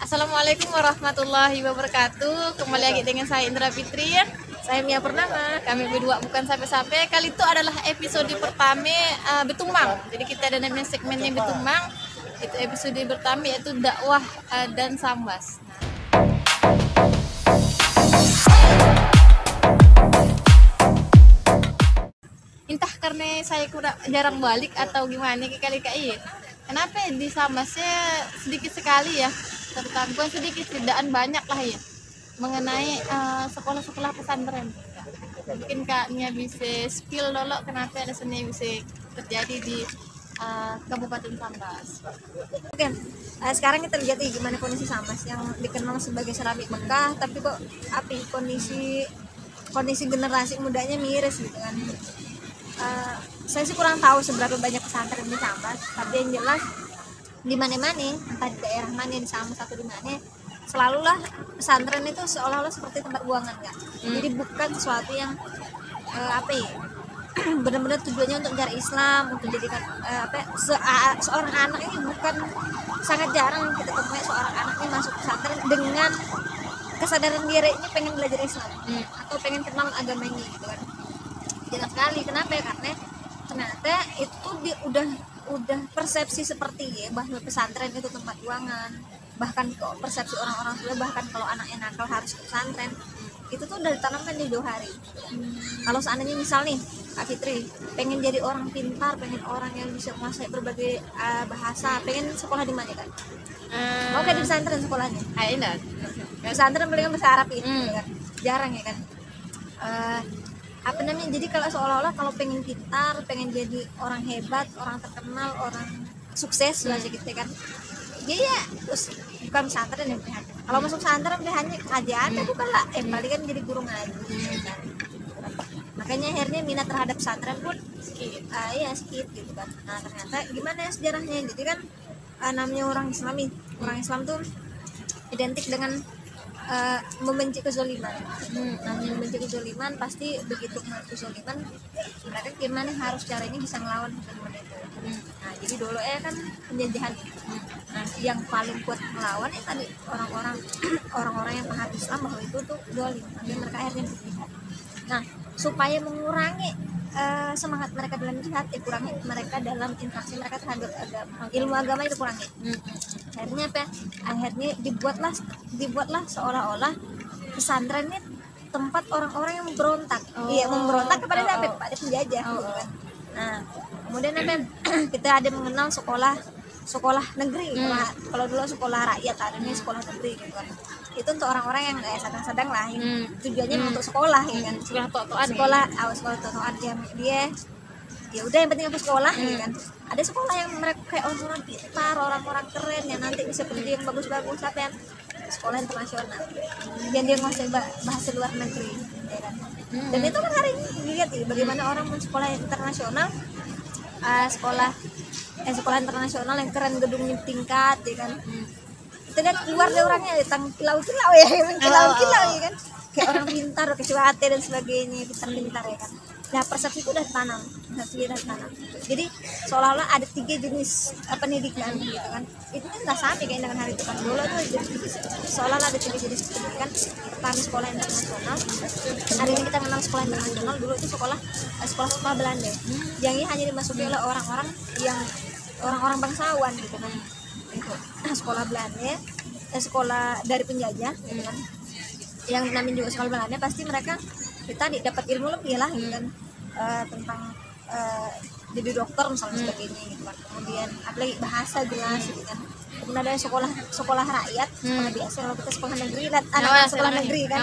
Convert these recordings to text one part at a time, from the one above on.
Assalamualaikum warahmatullahi wabarakatuh. Kembali lagi dengan saya Indra Fitri. Saya Mia Purnama. Kami berdua bukan sampai-sampai. Kali itu adalah episode pertama Betumang. Jadi kita ada namanya segmennya Betumang. Itu episode pertama yaitu dakwah dan sambas. Entah karena saya kurang jarang balik atau gimana kali ini. Kenapa di sambasnya sedikit sekali ya? Tentang bukan sedikit, tidak banyak lah ya mengenai sekolah-sekolah pesantren. Mungkin kaknya bisa spill dulu kenapa ada seni bisa terjadi di Kabupaten Sambas. Oke, sekarang kita lihat gimana kondisi Sambas yang dikenal sebagai seramik Mekah, tapi kok kondisi generasi mudanya miris gitu kan. Saya sih kurang tahu seberapa banyak pesantren di Sambas, tapi yang jelas di mana-mana, entah di daerah mana, di Sambas atau di mana, selalulah pesantren itu seolah-olah seperti tempat buangan kan. Jadi bukan sesuatu yang benar-benar tujuannya untuk mencari Islam, untuk jadikan seorang anak ini bukan, sangat jarang kita temui seorang anak ini masuk pesantren dengan kesadaran dirinya pengen belajar Islam atau pengen kenal agamanya gitu kan. Jarang sekali. Kenapa ya? Karena ternyata itu udah persepsi seperti ya bahwa pesantren itu tempat buangan, bahkan kok persepsi orang-orang tua bahkan kalau anaknya nakal harus ke pesantren, itu tuh udah ditanamkan di jauh hari. Kalau seandainya misal nih Kak Fitri pengen jadi orang pintar, pengen orang yang bisa menguasai berbagai bahasa, pengen sekolah di mana kan? Mau kayak di pesantren sekolahnya? Enggak. Pesantren paling bahasa Arab itu kan? Jarang ya kan? Jadi kalau seolah-olah kalau pengen pintar, pengen jadi orang hebat, orang terkenal, orang sukses lah gitu kan, ya terus bukan pesantren yang pilihan. Kalau masuk pesantren pilihannya kajian bukan lah, paling kan jadi guru ngaji kan. Makanya akhirnya minat terhadap pesantren pun sedikit gitu kan. Nah ternyata gimana sejarahnya, jadi kan namanya orang Islam tuh identik dengan membenci kezoliman. Namanya membenci kezoliman, pasti begitu kezoliman mereka gimana harus caranya bisa melawan kezoliman itu. Nah jadi dulu kan penjajahan. Nah yang paling kuat melawan tadi orang-orang yang paham Islam bahwa itu tuh zolim, makanya mereka akhirnya berjihad. Nah supaya mengurangi semangat mereka dalam jihad, kurangi mereka dalam interaksi mereka terhadap ilmu agama itu kurangi. Akhirnya akhirnya dibuatlah seolah-olah pesantren ini tempat orang-orang yang memberontak. Memberontak kepada penjajah gitu kan. Nah kemudian kita ada mengenal sekolah negeri. Kalau dulu sekolah rakyat, adanya sekolah negeri gitu kan. Itu untuk orang-orang yang sedang-sedang lah, yang tujuannya untuk sekolah ya kan. Sekolah totoan dia ya udah yang penting aku sekolah ya kan. Ada sekolah yang mereka kayak orang-orang pintar, orang-orang keren yang nanti bisa kerja yang bagus-bagus, tapi yang sekolah internasional yang dia menguasai bahasa luar negeri ya kan. Dan itu kan hari ini dilihat bagaimana orang sekolah internasional, sekolah internasional yang keren, gedungnya tingkat ya kan. Kita lihat keluar dari orangnya kilau-kilau ya kan, kayak orang pintar, kecuate dan sebagainya, pintar ya kan. Nah persepsi itu udah tanam. Jadi seolah-olah ada 3 jenis pendidikan gitu kan. Itu kan nggak sama kayak dengan hari itu kan. Dulu tuh seolah-olah ada 3 jenis pendidikan. Pertama sekolah internasional. Hari ini kita mengenal sekolah internasional. Dulu itu sekolah Belanda. Yang ini hanya dimasuki oleh orang-orang bangsawan gitu kan. Sekolah Belanda, sekolah dari penjajah gitu kan. Yang namanya juga sekolah Belanda, pasti mereka kita dapat ilmu lebih lah gitu kan, tentang jadi dokter misalnya sebagainya gitu kan. Kemudian apalagi bahasa jelas gitu kan. Kemudian ada sekolah rakyat, sekolah biasa. Kalau kita sekolah negeri, anak sekolah negeri kan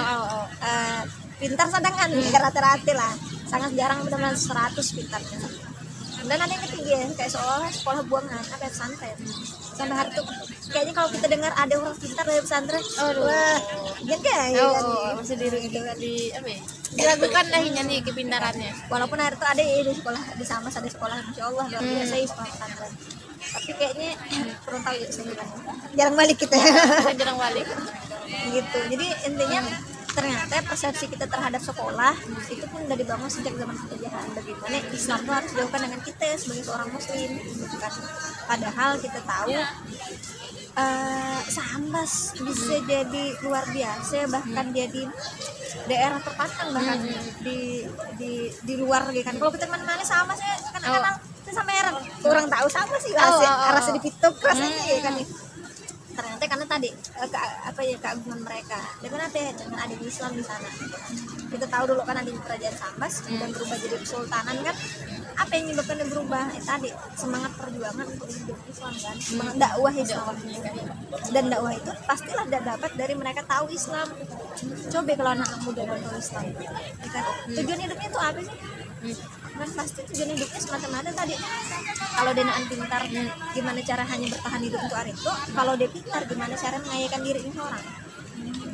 pintar sadangan rata-rata lah, sangat jarang benar-benar 100 pintarnya. Dan ada yang ketiga kayak seolah sekolah buangan, pesantren. Sampai hari itu kayaknya kalau kita dengar ada orang pintar dari pesantren, wah masih diragukan lah nih kepintarannya. Walaupun hari itu ada di sekolah di Sambas, ada sekolah masya Allah luar biasa sekolah pesantren. Tapi kayaknya kurang tahu ya, saya bilang jarang balik kita jarang balik gitu. Jadi intinya ternyata persepsi kita terhadap sekolah itu pun udah dibangun sejak zaman penjajahan, bagaimana Islam itu harus dijauhkan dengan kita sebagai seorang muslim gitu kan. Padahal kita tahu Sambas bisa jadi luar biasa, bahkan jadi daerah terpantang bahkan di luar gitu kan. Kalau kita mana-mana sama sih kan kenal saya sama heran kurang tahu sama sih rasa di Pitok rasanya ya kan ya. Ternyata karena tadi keagungan mereka dan kenapa ya dengan ada Islam di sana. Kita tahu dulu kan ada kerajaan Sambas dan berubah jadi kesultanan kan. Apa yang menyebabkan berubah? Tadi semangat perjuangan untuk hidup Islam kan, semangat dakwah Islam. Dan dakwah itu pastilah dapat dari mereka tahu Islam. Coba kalau anak muda tahu Islam, ya kan? Tujuan hidupnya itu apa sih? Kan pasti tujuan hidupnya semacam-macam tadi. Kalau dia nak pintar, gimana cara hanya bertahan hidup untuk hari itu? Kalau dia pintar, gimana cara mengayakan diri orang?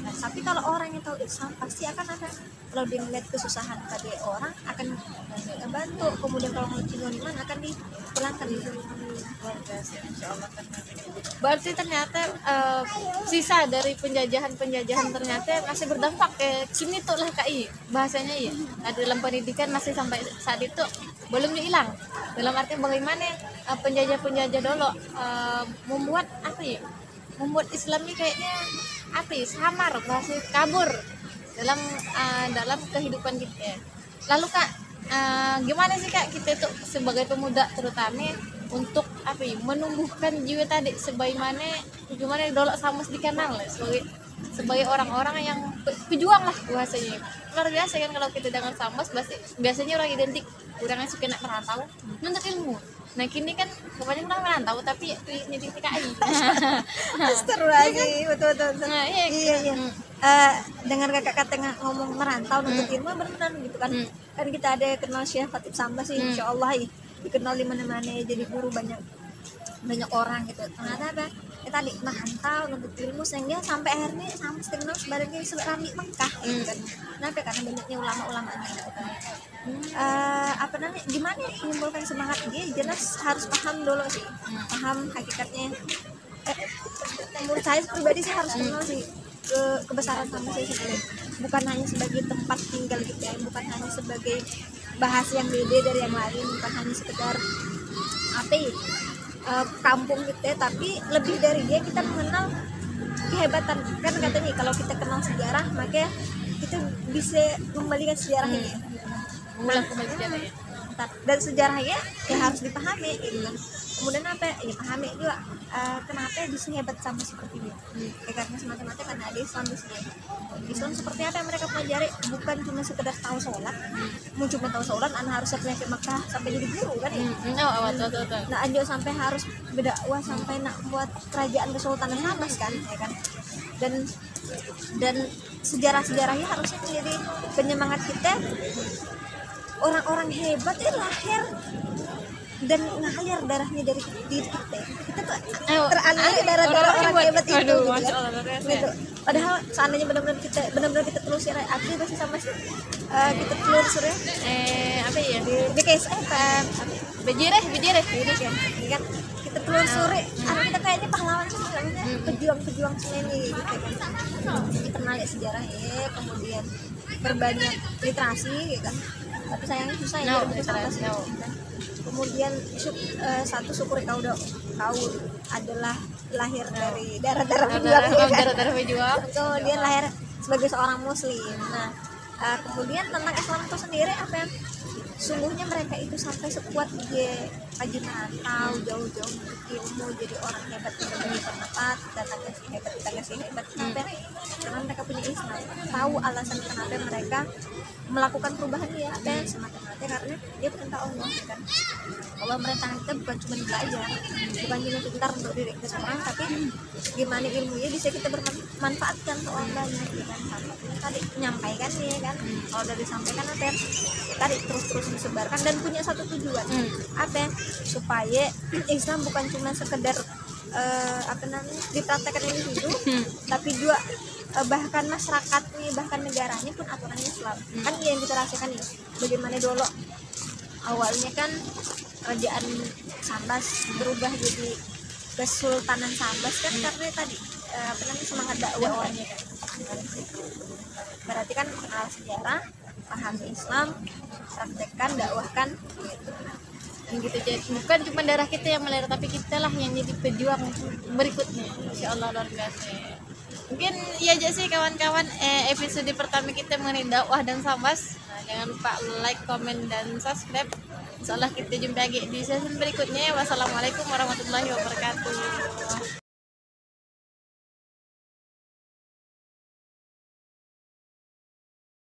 Nah, tapi kalau orang yang tahu Islam pasti akan ada. Kalau dia melihat kesusahan tadi orang akan bantu. Kemudian kalau mau iman akan dipulangkan gitu. Berarti ternyata sisa dari penjajahan ternyata masih berdampak ke sini tuh lah KI bahasanya ya. Nah, dalam pendidikan masih sampai saat itu belum hilang. Dalam arti bagaimana penjajah dulu membuat membuat Islam ini kayaknya samar, masih kabur dalam kehidupan kita. Lalu Kak, gimana sih Kak kita itu sebagai pemuda terutama untuk menumbuhkan jiwa tadi gimana dulu sama dikenal sebagai orang-orang yang pejuang lah bahasanya. Luar biasa kan kalau kita dengar Sambas biasanya orang identik orang yang suka nak merantau nuntut ilmu. Nah kini kan kebanyakan orang merantau tapi ini di TKI. Astagfirullahaladzim, betul. Nah, iya. Dengan kakak ngomong merantau nuntut ilmu benar gitu kan. Kan kita ada kenal Syekh Khatib Sambas sih, insya Allah ya, dikenal di mana-mana jadi guru banyak orang gitu. Ternyata apa? Tadi merantau nuntut ilmu sehingga sampai akhirnya sama terkenal sebagai Rami Mekah gitu kan. Kenapa? Karena banyaknya ulama-ulama gitu kan. Gimana menimbulkan semangat dia jelas harus paham dulu sih, paham hakikatnya. Menurut saya pribadi sih harus kenal sih kebesaran Sambas saya sendiri, bukan hanya sebagai tempat tinggal gitu ya, bukan hanya sebagai bahasa yang beda dari yang lain, bukan hanya sekedar kampung gitu ya, tapi lebih dari dia kita mengenal kehebatan kan katanya kalau kita kenal sejarah maka kita bisa kembalikan sejarah ini. Dan sejarahnya ya harus dipahami gitu kan. Kemudian pahami juga kenapa bisa hebat sama seperti dia. Karena semata-mata karena ada Islam di sini. Islam seperti apa yang mereka pelajari, bukan cuma sekedar tahu sholat. Mau cuma tahu sholat, anak harus sampai ke Makkah sampai jadi guru kan ya. Nah anjo sampai harus berdakwah sampai nak buat kerajaan kesultanan Sambas kan, ya kan. Dan sejarah-sejarahnya harusnya menjadi penyemangat kita. Orang-orang hebat lahir dan ngalir darahnya dari diri kita tuh teralir darah orang hebat itu gitu. Padahal seandainya benar-benar kita telusuri asli pasti sama sih kita telusuri BKS Bejireh kan kita telusuri kita kayaknya pahlawan sebenarnya pejuang ini gitu kan. Kita kenal sejarahnya, kemudian berbanyak literasi gitu kan. Tapi sayangnya susah ya kemudian syukuri kau adalah lahir dari darah pejuang kemudian lahir sebagai seorang muslim. Nah kemudian tentang Islam itu sendiri sungguhnya mereka itu sampai sekuat dia kaji merantau jauh-jauh ilmu jadi orang hebat di tempat tetangga si hebat kenapa? Karena mereka punya Islam, tahu alasan kenapa mereka melakukan perubahan dia semata-mata karena dia perintah Allah kan. Allah merintahkan kita bukan cuma belajar, bukan cuma pintar untuk diri kita seorang, tapi gimana ilmunya bisa kita bermanfaatkan ke orang banyak kan. Tadi menyampaikan ya kan, kalau udah disampaikan tadi terus disebarkan dan punya satu tujuan supaya Islam bukan cuma sekedar dipraktekkan individu tapi juga bahkan masyarakatnya bahkan negaranya pun aturannya Islam kan yang kita rasakan ya. Bagaimana dulu awalnya kan kerajaan Sambas berubah jadi Kesultanan Sambas kan karena tadi semangat dakwahnya kan. Berarti kan kenal sejarah, pahami Islam, praktekkan, dakwahkan gitu. Dan gitu, jadi bukan cuma darah kita yang meleleh, tapi kita lah yang jadi pejuang berikutnya. Insya Allah luar biasa. Mungkin iya aja sih kawan-kawan, episode pertama kita mengenai dakwah dan Sambas. Nah, jangan lupa like, komen, dan subscribe. Insya Allah kita jumpa lagi di season berikutnya. Wassalamualaikum warahmatullahi wabarakatuh.